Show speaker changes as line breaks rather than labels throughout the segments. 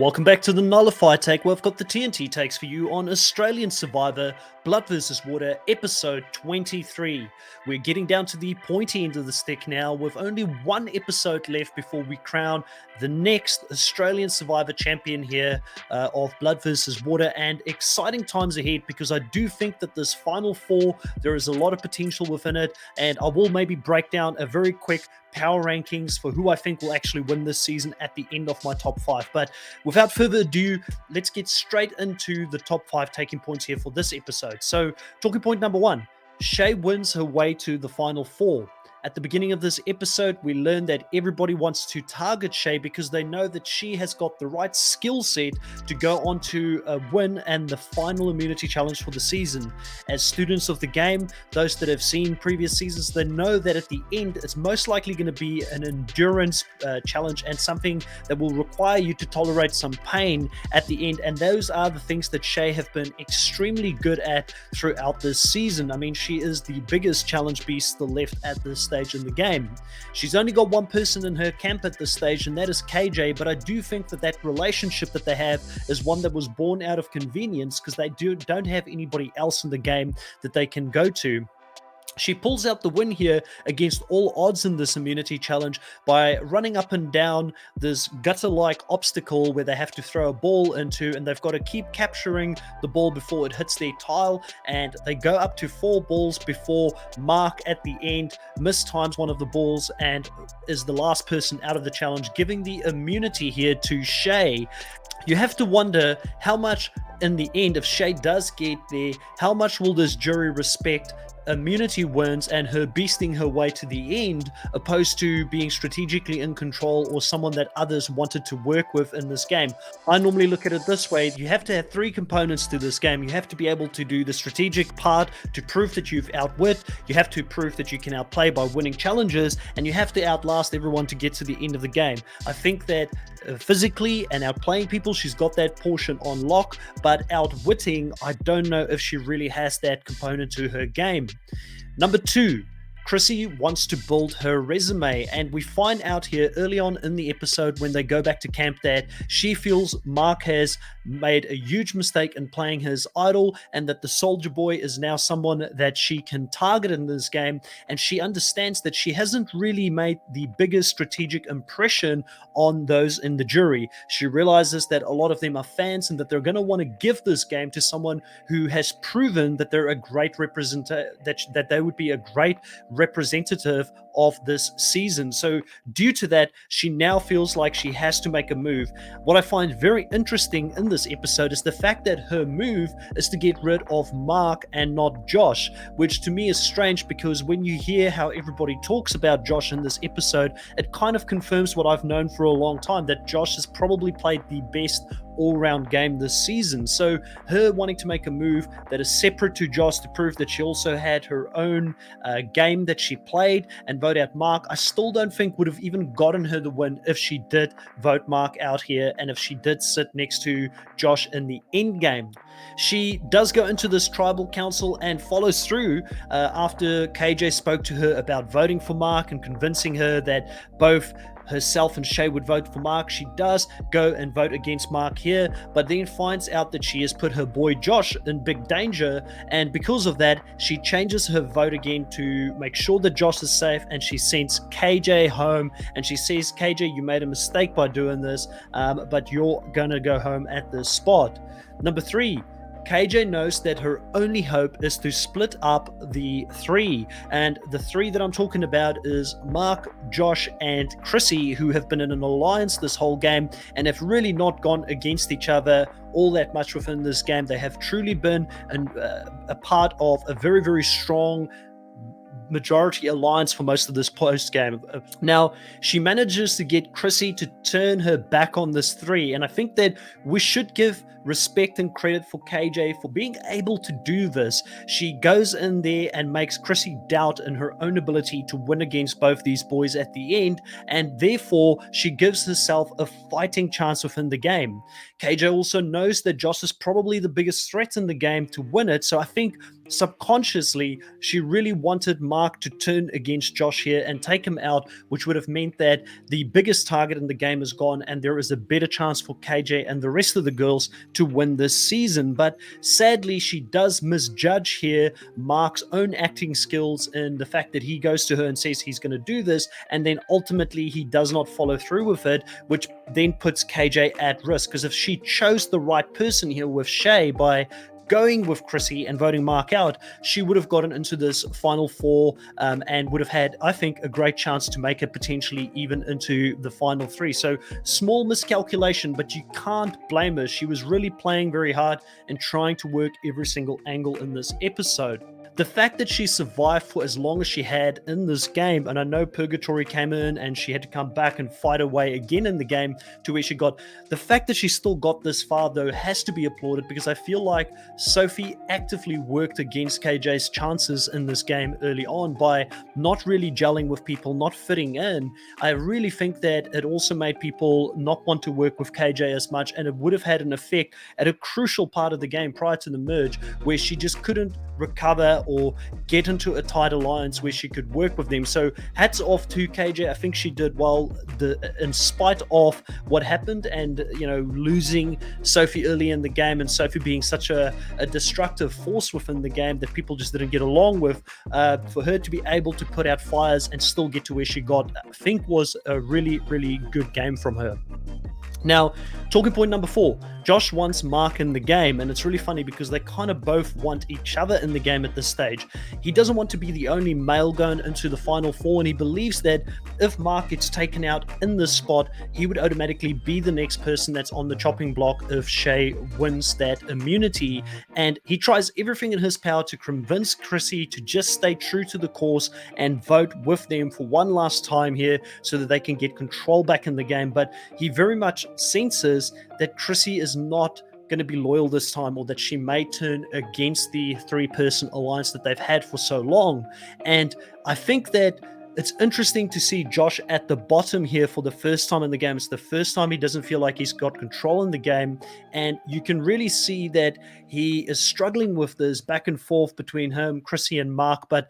Welcome back to the Nullify Take, where I've got the TNT takes for you on Australian Survivor Blood vs. Water, episode 23. We're getting down to the pointy end of the stick now, with only one episode left before we crown the next Australian Survivor champion here of Blood vs. Water, and exciting times ahead, because I do think that this final four, there is a lot of potential within it, and I will maybe break down a very quick power rankings for who I think will actually win this season at the end of my top five. But without further ado, let's get straight into the top five taking points here for this episode. So, talking point number one, Shay wins her way to the final four. At the beginning of this episode, we learned that everybody wants to target Shay because they know that she has got the right skill set to go on to a win and the final immunity challenge for the season. As students of the game, those that have seen previous seasons, they know that at the end, it's most likely going to be an endurance challenge and something that will require you to tolerate some pain at the end. And those are the things that Shay have been extremely good at throughout this season. I mean, she is the biggest challenge beast still left at this stage in the game. She's only got one person in her camp at this stage, and that is KJ, but I do think that that relationship that they have is one that was born out of convenience, because they don't have anybody else in the game that they can go to. She pulls out the win here against all odds in this immunity challenge by running up and down this gutter-like obstacle where they have to throw a ball into, and they've got to keep capturing the ball before it hits their tile, and they go up to 4 balls before Mark at the end mistimes one of the balls and is the last person out of the challenge, giving the immunity here to Shay. You have to wonder how much in the end, if Shay does get there, how much will this jury respect immunity wins and her beasting her way to the end, opposed to being strategically in control or someone that others wanted to work with in this game. I normally look at it this way: you have to have 3 components to this game. You have to be able to do the strategic part to prove that you've outwit, you have to prove that you can outplay by winning challenges, and you have to outlast everyone to get to the end of the game. I think that physically and outplaying people, she's got that portion on lock, but outwitting, I don't know if she really has that component to her game. Number 2, Chrissy wants to build her resume, and we find out here early on in the episode when they go back to camp that she feels Mark has made a huge mistake in playing his idol, and that the soldier boy is now someone that she can target in this game, and she understands that she hasn't really made the biggest strategic impression on those in the jury. She realizes that a lot of them are fans and that they're going to want to give this game to someone who has proven that they're a great representative, that they would be a great representative of this season. So due to that, she now feels like she has to make a move. What I find very interesting in this episode is the fact that her move is to get rid of Mark and not Josh, which to me is strange, because when you hear how everybody talks about Josh in this episode, it kind of confirms what I've known for a long time, that Josh has probably played the best all-round game this season. So her wanting to make a move that is separate to Josh to prove that she also had her own game that she played and vote out Mark, I still don't think would have even gotten her the win if she did vote Mark out here and if she did sit next to Josh in the end game. She does go into this tribal council and follows through after KJ spoke to her about voting for Mark and convincing her that both herself and Shay would vote for Mark. She does go and vote against Mark here, but then finds out that she has put her boy Josh in big danger, and because of that, she changes her vote again to make sure that Josh is safe, and she sends KJ home, and she says, KJ, you made a mistake by doing this, but you're gonna go home at this spot. Number 3, KJ knows that her only hope is to split up the 3, and the 3 that I'm talking about is Mark, Josh, and Chrissy, who have been in an alliance this whole game and have really not gone against each other all that much within this game. They have truly been a part of a very, very strong majority alliance for most of this post game. Now, she manages to get Chrissy to turn her back on this 3, and I think that we should give respect and credit for KJ for being able to do this. She goes in there and makes Chrissy doubt in her own ability to win against both these boys at the end, and therefore she gives herself a fighting chance within the game. KJ also knows that Josh is probably the biggest threat in the game to win it, so I think subconsciously she really wanted Mark to turn against Josh here and take him out, which would have meant that the biggest target in the game is gone and there is a better chance for KJ and the rest of the girls to win this season. But sadly, she does misjudge here Mark's own acting skills and the fact that he goes to her and says he's going to do this, and then ultimately he does not follow through with it, which then puts KJ at risk. Because if she chose the right person here with Shay by going with Chrissy and voting Mark out, she would have gotten into this final four and would have had, I think, a great chance to make it potentially even into the final three. So small miscalculation, but you can't blame her. She was really playing very hard and trying to work every single angle in this episode. The fact that she survived for as long as she had in this game, and I know Purgatory came in and she had to come back and fight her way again in the game to where she got, the fact that she still got this far though has to be applauded, because I feel like Sophie actively worked against KJ's chances in this game early on by not really gelling with people, not fitting in. I really think that it also made people not want to work with KJ as much, and it would have had an effect at a crucial part of the game prior to the merge where she just couldn't recover or get into a tight alliance where she could work with them. So hats off to KJ. I think she did well in spite of what happened and, you know, losing Sophie early in the game and Sophie being such a destructive force within the game that people just didn't get along with. For her to be able to put out fires and still get to where she got, I think was a really, really good game from her. Now, talking point number 4, Josh wants Mark in the game, and it's really funny because they kind of both want each other in the game at this stage. He doesn't want to be the only male going into the final 4, and he believes that if Mark gets taken out in this spot, he would automatically be the next person that's on the chopping block if Shay wins that immunity. And he tries everything in his power to convince Chrissy to just stay true to the course and vote with them for one last time here so that they can get control back in the game. But he very much senses that Chrissy is not going to be loyal this time, or that she may turn against the 3-person alliance that they've had for so long. And I think that it's interesting to see Josh at the bottom here for the first time in the game. It's the first time he doesn't feel like he's got control in the game, and you can really see that he is struggling with this back and forth between him, Chrissy, and Mark. But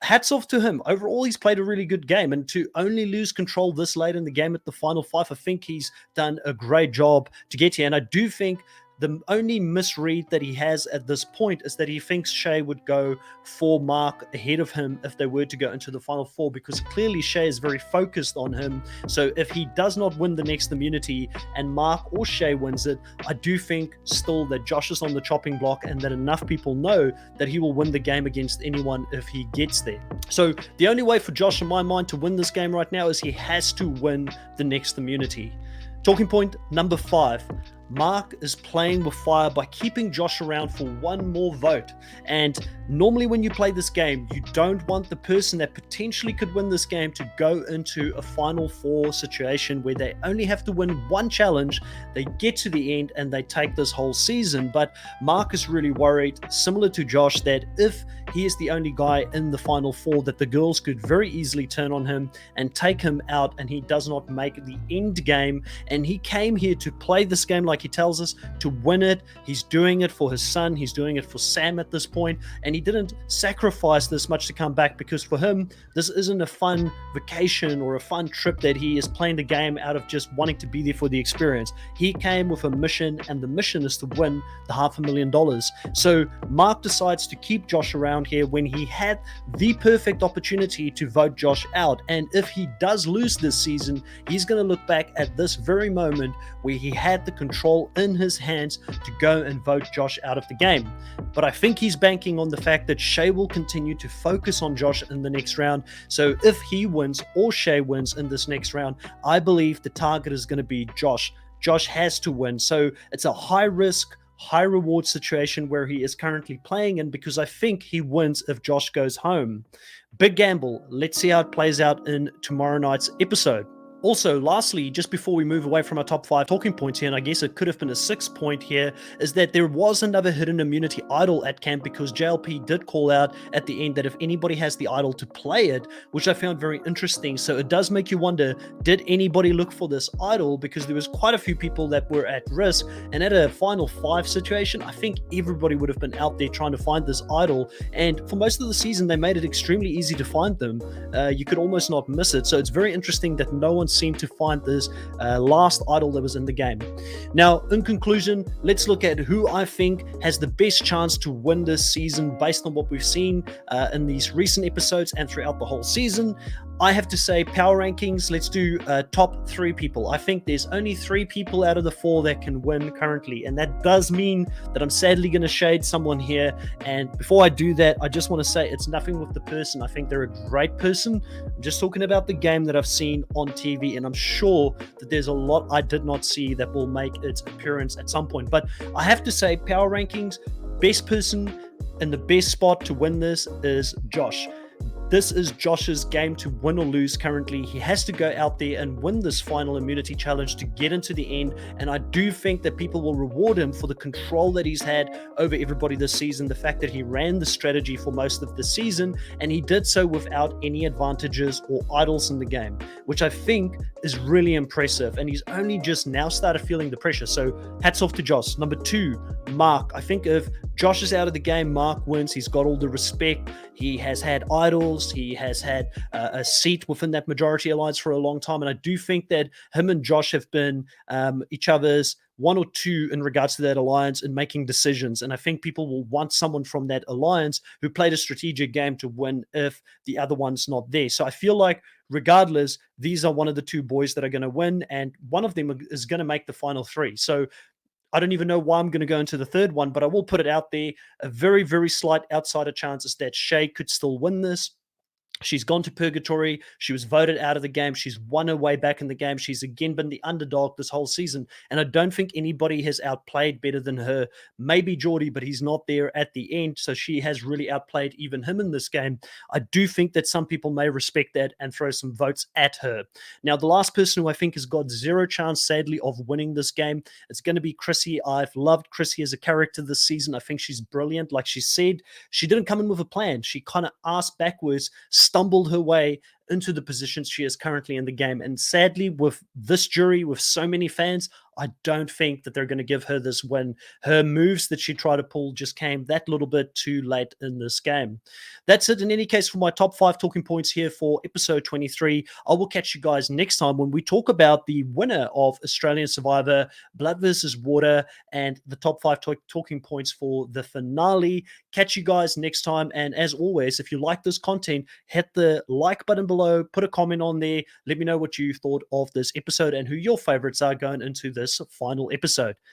hats off to him. Overall, he's played a really good game, and to only lose control this late in the game at the final 5, I think he's done a great job to get here. And I do think the only misread that he has at this point is that he thinks Shay would go for Mark ahead of him if they were to go into the final 4, because clearly Shay is very focused on him. So if he does not win the next immunity and Mark or Shay wins it, I do think still that Josh is on the chopping block, and that enough people know that he will win the game against anyone if he gets there. So the only way for Josh, in my mind, to win this game right now is he has to win the next immunity. Talking point number 5. Mark is playing with fire by keeping Josh around for one more vote. And normally when you play this game, you don't want the person that potentially could win this game to go into a final 4 situation where they only have to win one challenge, they get to the end and they take this whole season. But Mark is really worried, similar to Josh, that if he is the only guy in the final 4, that the girls could very easily turn on him and take him out, and he does not make the end game. And he came here to play this game, like he tells us, to win it. He's doing it for his son, he's doing it for Sam at this point, and he didn't sacrifice this much to come back, because for him this isn't a fun vacation or a fun trip that he is playing the game out of just wanting to be there for the experience. He came with a mission, and the mission is to win the $500,000. So Mark decides to keep Josh around here when he had the perfect opportunity to vote Josh out. And if he does lose this season, he's going to look back at this very moment where he had the control in his hands to go and vote Josh out of the game. But I think he's banking on the fact that Shay will continue to focus on Josh in the next round. So if he wins or Shay wins in this next round, I believe the target is going to be Josh. Josh has to win. So it's a high risk, high reward situation where he is currently playing in, because I think he wins if Josh goes home. Big gamble. Let's see how it plays out in tomorrow night's episode. Also, lastly, just before we move away from our top five talking points here, and I guess it could have been a sixth point here, is that there was another hidden immunity idol at camp because JLP did call out at the end that if anybody has the idol to play it, which I found very interesting. So it does make you wonder, did anybody look for this idol? Because there was quite a few people that were at risk. And at a final five situation, I think everybody would have been out there trying to find this idol. And for most of the season, they made it extremely easy to find them. You could almost not miss it. So it's very interesting that no one seemed to find this last idol that was in the game. Now, in conclusion, let's look at who I think has the best chance to win this season based on what we've seen in these recent episodes and throughout the whole season. I have to say, power rankings, let's do top three people. I think there's only three people out of the four that can win currently. And that does mean that I'm sadly going to shade someone here. And before I do that, I just want to say it's nothing with the person. I think they're a great person. I'm just talking about the game that I've seen on TV. And I'm sure that there's a lot I did not see that will make its appearance at some point. But I have to say, power rankings, best person in the best spot to win this is Josh. This is Josh's game to win or lose currently. He has to go out there and win this final immunity challenge to get into the end. And I do think that people will reward him for the control that he's had over everybody this season. The fact that he ran the strategy for most of the season, and he did so without any advantages or idols in the game, which I think is really impressive. And he's only just now started feeling the pressure. So hats off to Josh. Number two, Mark. I think if Josh is out of the game, Mark wins. He's got all the respect. He has had idols. He has had a seat within that majority alliance for a long time. And I do think that him and Josh have been each other's one or two in regards to that alliance and making decisions. And I think people will want someone from that alliance who played a strategic game to win if the other one's not there. So I feel like regardless, these are one of the two boys that are going to win. And one of them is going to make the final three. So I don't even know why I'm going to go into the third one, but I will put it out there. A very, very slight outsider chance is that Shay could still win this. She's gone to purgatory. She was voted out of the game. She's won her way back in the game. She's again been the underdog this whole season. And I don't think anybody has outplayed better than her. Maybe Geordie, but he's not there at the end. So she has really outplayed even him in this game. I do think that some people may respect that and throw some votes at her. Now, the last person who I think has got zero chance, sadly, of winning this game, it's going to be Chrissy. I've loved Chrissy as a character this season. I think she's brilliant. Like she said, she didn't come in with a plan. She kind of asked backwards, stumbled her way into the position she is currently in the game. And sadly, with this jury, with so many fans, I don't think that they're going to give her this win. Her moves that she tried to pull just came that little bit too late in this game. That's it in any case for my top five talking points here for episode 23. I will catch you guys next time when we talk about the winner of Australian Survivor, Blood vs. Water, and the top five talking points for the finale. Catch you guys next time. And as always, if you like this content, hit the like button below, put a comment on there. Let me know what you thought of this episode and who your favorites are going into this final episode.